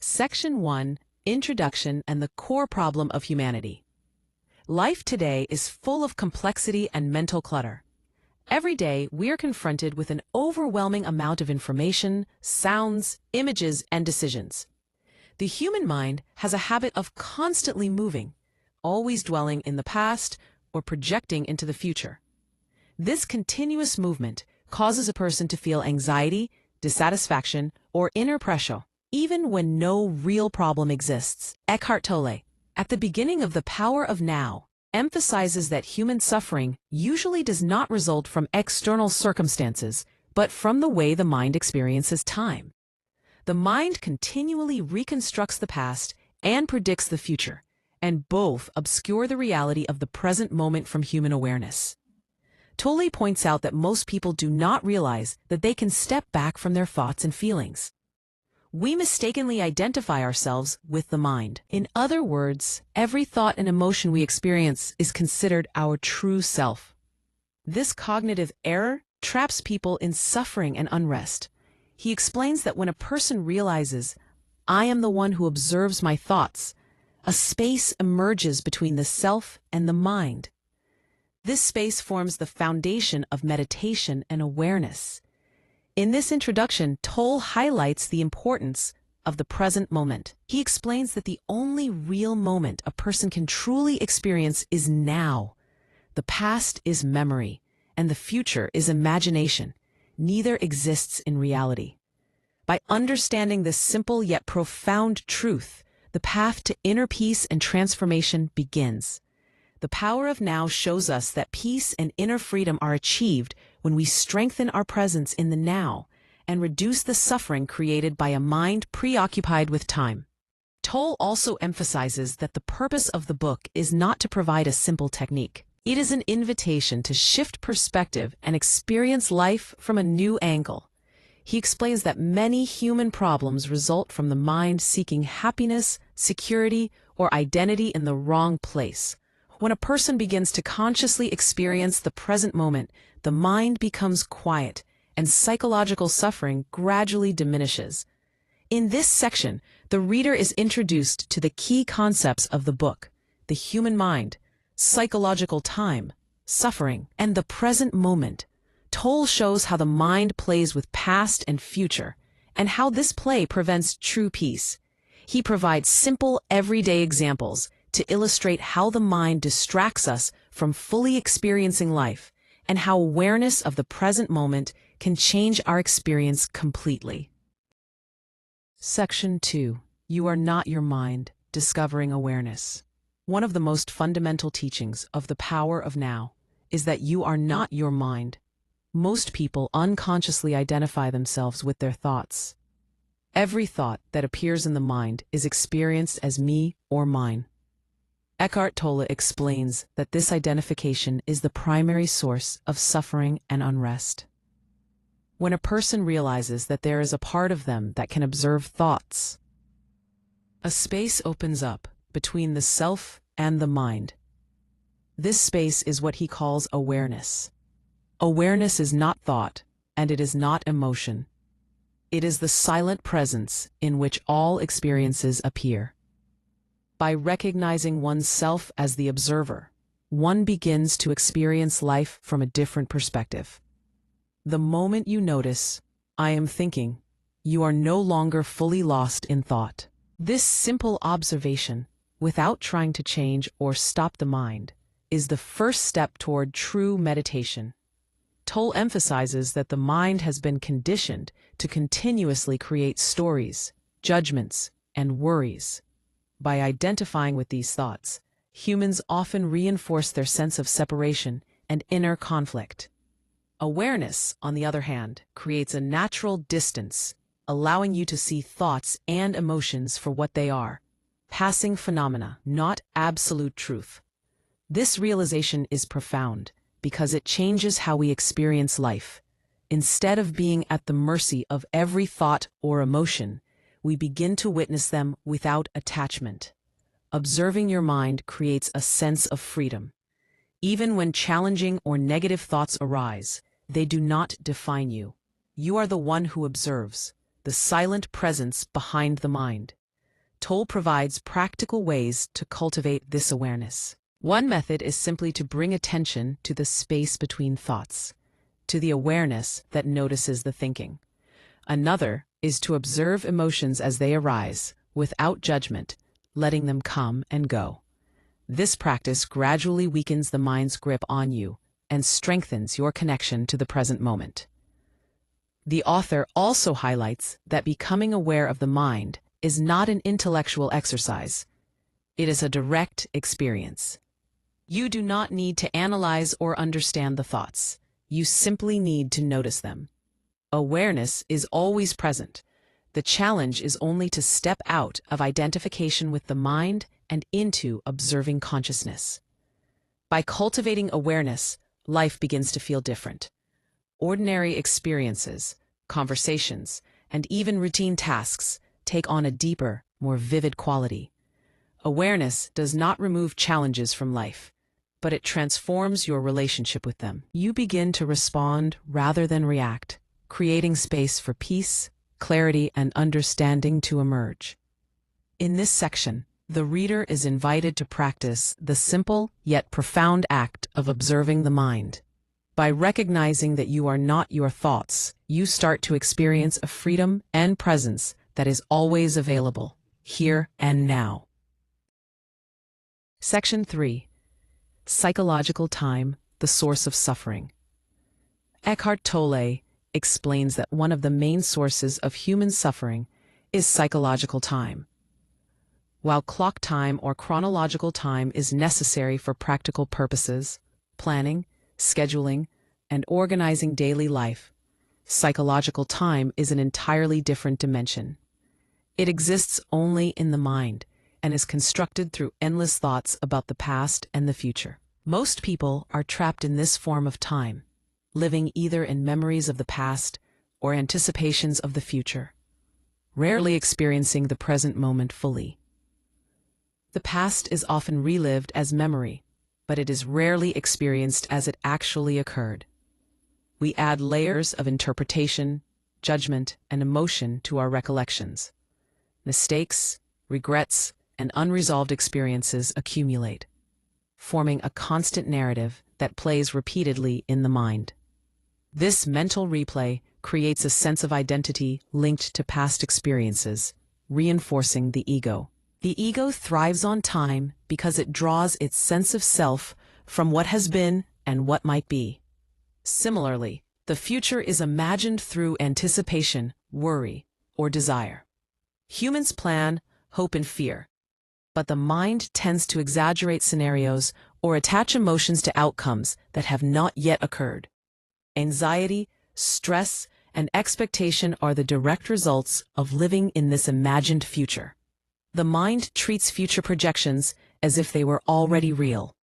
Section 1, Introduction and the Core Problem of Humanity. Life today is full of complexity and mental clutter. Every day, we are confronted with an overwhelming amount of information, sounds, images, and decisions. The human mind has a habit of constantly moving, always dwelling in the past or projecting into the future. This continuous movement causes a person to feel anxiety, dissatisfaction, or inner pressure, even when no real problem exists. Eckhart Tolle, at the beginning of The Power of Now, emphasizes that human suffering usually does not result from external circumstances, but from the way the mind experiences time. The mind continually reconstructs the past and predicts the future, and both obscure the reality of the present moment from human awareness. Tolle points out that most people do not realize that they can step back from their thoughts and feelings. We mistakenly identify ourselves with the mind. In other words, every thought and emotion we experience is considered our true self. This cognitive error traps people in suffering and unrest. He explains that when a person realizes, "I am the one who observes my thoughts," a space emerges between the self and the mind. This space forms the foundation of meditation and awareness. In this introduction, Tolle highlights the importance of the present moment. He explains that the only real moment a person can truly experience is now. The past is memory, and the future is imagination. Neither exists in reality. By understanding this simple yet profound truth, the path to inner peace and transformation begins. The Power of Now shows us that peace and inner freedom are achieved when we strengthen our presence in the now and reduce the suffering created by a mind preoccupied with time. Tolle also emphasizes that the purpose of the book is not to provide a simple technique. It is an invitation to shift perspective and experience life from a new angle. He explains that many human problems result from the mind seeking happiness, security, or identity in the wrong place. When a person begins to consciously experience the present moment, the mind becomes quiet, and psychological suffering gradually diminishes. In this section, the reader is introduced to the key concepts of the book: the human mind, psychological time, suffering, and the present moment. Tolle shows how the mind plays with past and future, and how this play prevents true peace. He provides simple, everyday examples to illustrate how the mind distracts us from fully experiencing life, and how awareness of the present moment can change our experience completely. Section 2. You are not your mind. Discovering awareness. One of the most fundamental teachings of The Power of Now is that you are not your mind. Most people unconsciously identify themselves with their thoughts. Every thought that appears in the mind is experienced as me or mine. Eckhart Tolle explains that this identification is the primary source of suffering and unrest. When a person realizes that there is a part of them that can observe thoughts, a space opens up between the self and the mind. This space is what he calls awareness. Awareness is not thought, and it is not emotion. It is the silent presence in which all experiences appear. By recognizing oneself as the observer, one begins to experience life from a different perspective. The moment you notice, "I am thinking," you are no longer fully lost in thought. This simple observation, without trying to change or stop the mind, is the first step toward true meditation. Tolle emphasizes that the mind has been conditioned to continuously create stories, judgments, and worries. By identifying with these thoughts, humans often reinforce their sense of separation and inner conflict. Awareness, on the other hand, creates a natural distance, allowing you to see thoughts and emotions for what they are: passing phenomena, not absolute truth. This realization is profound because it changes how we experience life. Instead of being at the mercy of every thought or emotion, we begin to witness them without attachment. Observing your mind creates a sense of freedom. Even when challenging or negative thoughts arise, they do not define you. You are the one who observes, the silent presence behind the mind. Tolle provides practical ways to cultivate this awareness. One method is simply to bring attention to the space between thoughts, to the awareness that notices the thinking. Another is to observe emotions as they arise, without judgment, letting them come and go. This practice gradually weakens the mind's grip on you and strengthens your connection to the present moment. The author also highlights that becoming aware of the mind is not an intellectual exercise. It is a direct experience. You do not need to analyze or understand the thoughts. You simply need to notice them. Awareness is always present. The challenge is only to step out of identification with the mind and into observing consciousness. By cultivating awareness, life begins to feel different. Ordinary experiences, conversations, and even routine tasks take on a deeper, more vivid quality. Awareness does not remove challenges from life, but it transforms your relationship with them. You begin to respond rather than react, creating space for peace, clarity, and understanding to emerge. In this section, the reader is invited to practice the simple yet profound act of observing the mind. By recognizing that you are not your thoughts, you start to experience a freedom and presence that is always available, here and now. Section 3. Psychological time, the source of suffering. Eckhart Tolle explains that one of the main sources of human suffering is psychological time. While clock time or chronological time is necessary for practical purposes, planning, scheduling, and organizing daily life, psychological time is an entirely different dimension. It exists only in the mind and is constructed through endless thoughts about the past and the future. Most people are trapped in this form of time, living either in memories of the past or anticipations of the future, rarely experiencing the present moment fully. The past is often relived as memory, but it is rarely experienced as it actually occurred. We add layers of interpretation, judgment, and emotion to our recollections. Mistakes, regrets, and unresolved experiences accumulate, forming a constant narrative that plays repeatedly in the mind. This mental replay creates a sense of identity linked to past experiences, reinforcing the ego. The ego thrives on time because it draws its sense of self from what has been and what might be. Similarly, the future is imagined through anticipation, worry, or desire. Humans plan, hope, and fear, but the mind tends to exaggerate scenarios or attach emotions to outcomes that have not yet occurred. Anxiety, stress, and expectation are the direct results of living in this imagined future. The mind treats future projections as if they were already real,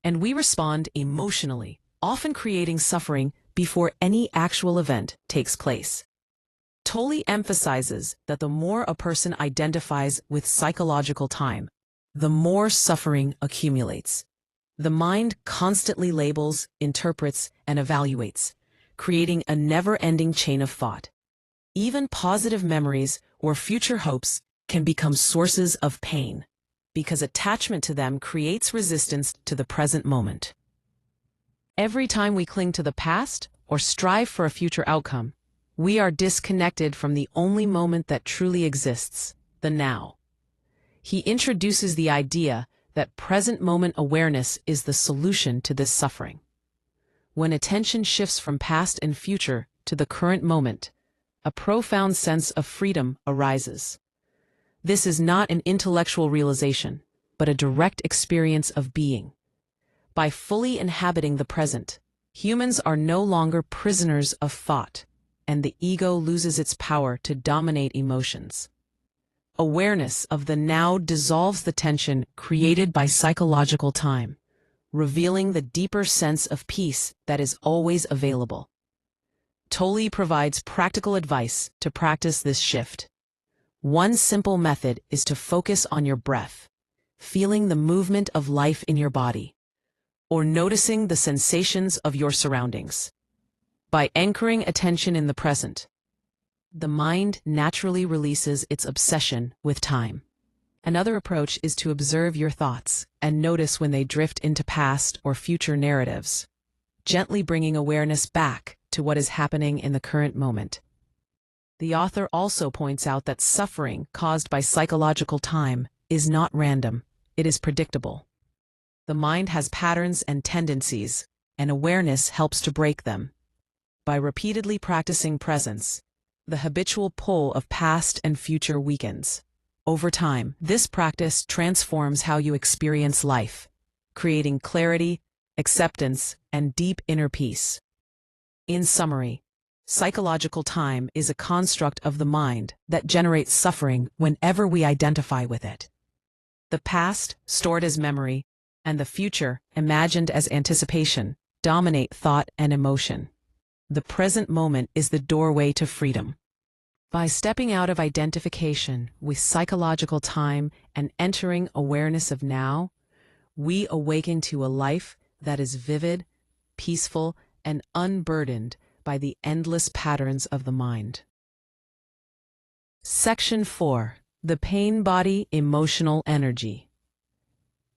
and we respond emotionally, often creating suffering before any actual event takes place. Tolle emphasizes that the more a person identifies with psychological time, the more suffering accumulates. The mind constantly labels, interprets, and evaluates, creating a never-ending chain of thought. Even positive memories or future hopes can become sources of pain, because attachment to them creates resistance to the present moment. Every time we cling to the past or strive for a future outcome, we are disconnected from the only moment that truly exists, the now. He introduces the idea that present moment awareness is the solution to this suffering. When attention shifts from past and future to the current moment, a profound sense of freedom arises. This is not an intellectual realization, but a direct experience of being. By fully inhabiting the present, humans are no longer prisoners of thought, and the ego loses its power to dominate emotions. Awareness of the now dissolves the tension created by psychological time, revealing the deeper sense of peace that is always available. Tolle provides practical advice to practice this shift. One simple method is to focus on your breath, feeling the movement of life in your body, or noticing the sensations of your surroundings. By anchoring attention in the present, the mind naturally releases its obsession with time. Another approach is to observe your thoughts and notice when they drift into past or future narratives, gently bringing awareness back to what is happening in the current moment. The author also points out that suffering caused by psychological time is not random, it is predictable. The mind has patterns and tendencies, and awareness helps to break them. By repeatedly practicing presence, the habitual pull of past and future weakens. Over time, this practice transforms how you experience life, creating clarity, acceptance, and deep inner peace. In summary, psychological time is a construct of the mind that generates suffering whenever we identify with it. The past, stored as memory, and the future, imagined as anticipation, dominate thought and emotion. The present moment is the doorway to freedom. By stepping out of identification with psychological time and entering awareness of now, we awaken to a life that is vivid, peaceful, and unburdened by the endless patterns of the mind. Section 4. The Pain Body Emotional Energy.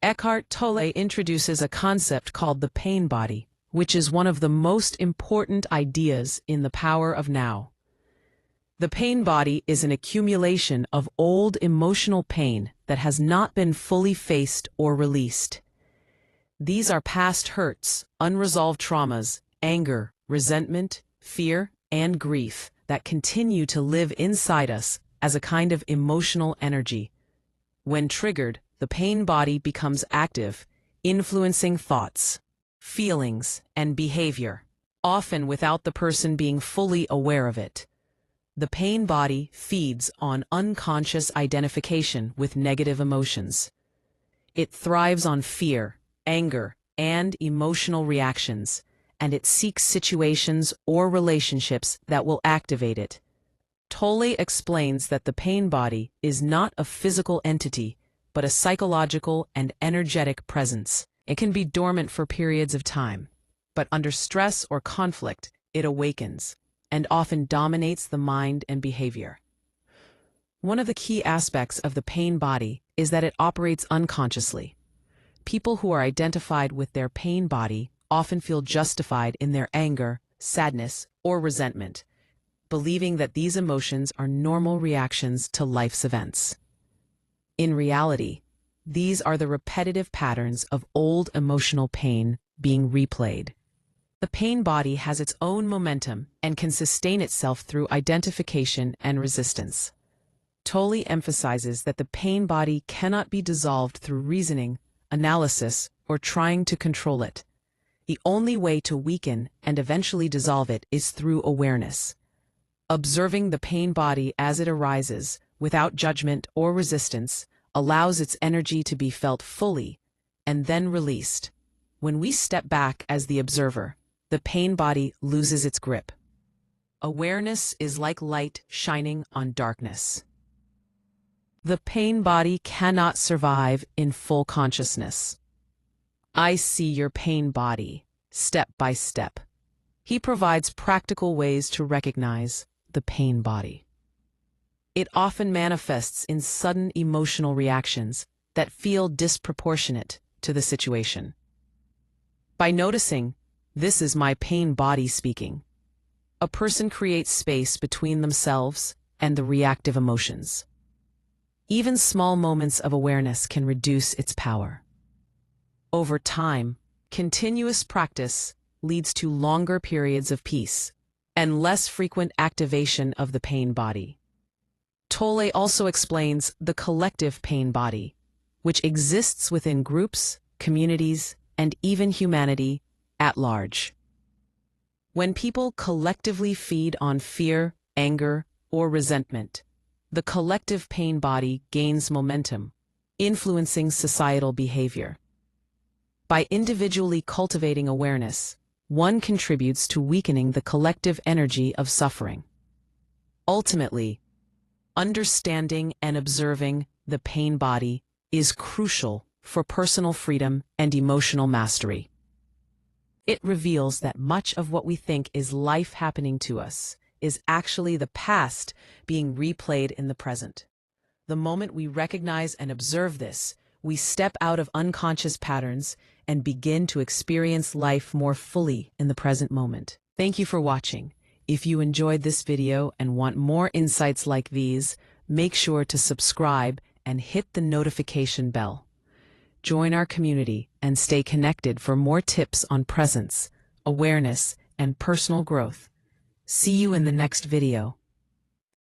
Eckhart Tolle introduces a concept called the pain body, which is one of the most important ideas in the power of now. The pain body is an accumulation of old emotional pain that has not been fully faced or released. These are past hurts, unresolved traumas, anger, resentment, fear, and grief that continue to live inside us as a kind of emotional energy. When triggered, the pain body becomes active, influencing thoughts, feelings, and behavior, often without the person being fully aware of it. The pain body feeds on unconscious identification with negative emotions. It thrives on fear, anger, and emotional reactions, and it seeks situations or relationships that will activate it. Tolle explains that the pain body is not a physical entity, but a psychological and energetic presence. It can be dormant for periods of time, but under stress or conflict, it awakens and often dominates the mind and behavior. One of the key aspects of the pain body is that it operates unconsciously. People who are identified with their pain body often feel justified in their anger, sadness, or resentment, believing that these emotions are normal reactions to life's events. In reality, these are the repetitive patterns of old emotional pain being replayed. The pain body has its own momentum and can sustain itself through identification and resistance. Tolle emphasizes that the pain body cannot be dissolved through reasoning, analysis, or trying to control it. The only way to weaken and eventually dissolve it is through awareness. Observing the pain body as it arises, without judgment or resistance, allows its energy to be felt fully and then released. When we step back as the observer, the pain body loses its grip. Awareness is like light shining on darkness. The pain body cannot survive in full consciousness. I see your pain body, step by step. He provides practical ways to recognize the pain body. It often manifests in sudden emotional reactions that feel disproportionate to the situation. By noticing, "This is my pain body speaking," a person creates space between themselves and the reactive emotions. Even small moments of awareness can reduce its power. Over time, continuous practice leads to longer periods of peace and less frequent activation of the pain body. Tolle also explains the collective pain body, which exists within groups, communities, and even humanity at large. When people collectively feed on fear, anger, or resentment, the collective pain body gains momentum, influencing societal behavior. By individually cultivating awareness, one contributes to weakening the collective energy of suffering. Ultimately, understanding and observing the pain body is crucial for personal freedom and emotional mastery. It reveals that much of what we think is life happening to us is actually the past being replayed in the present. The moment we recognize and observe this, we step out of unconscious patterns and begin to experience life more fully in the present moment. Thank you for watching. If you enjoyed this video and want more insights like these, make sure to subscribe and hit the notification bell. Join our community and stay connected for more tips on presence, awareness, and personal growth. See you in the next video.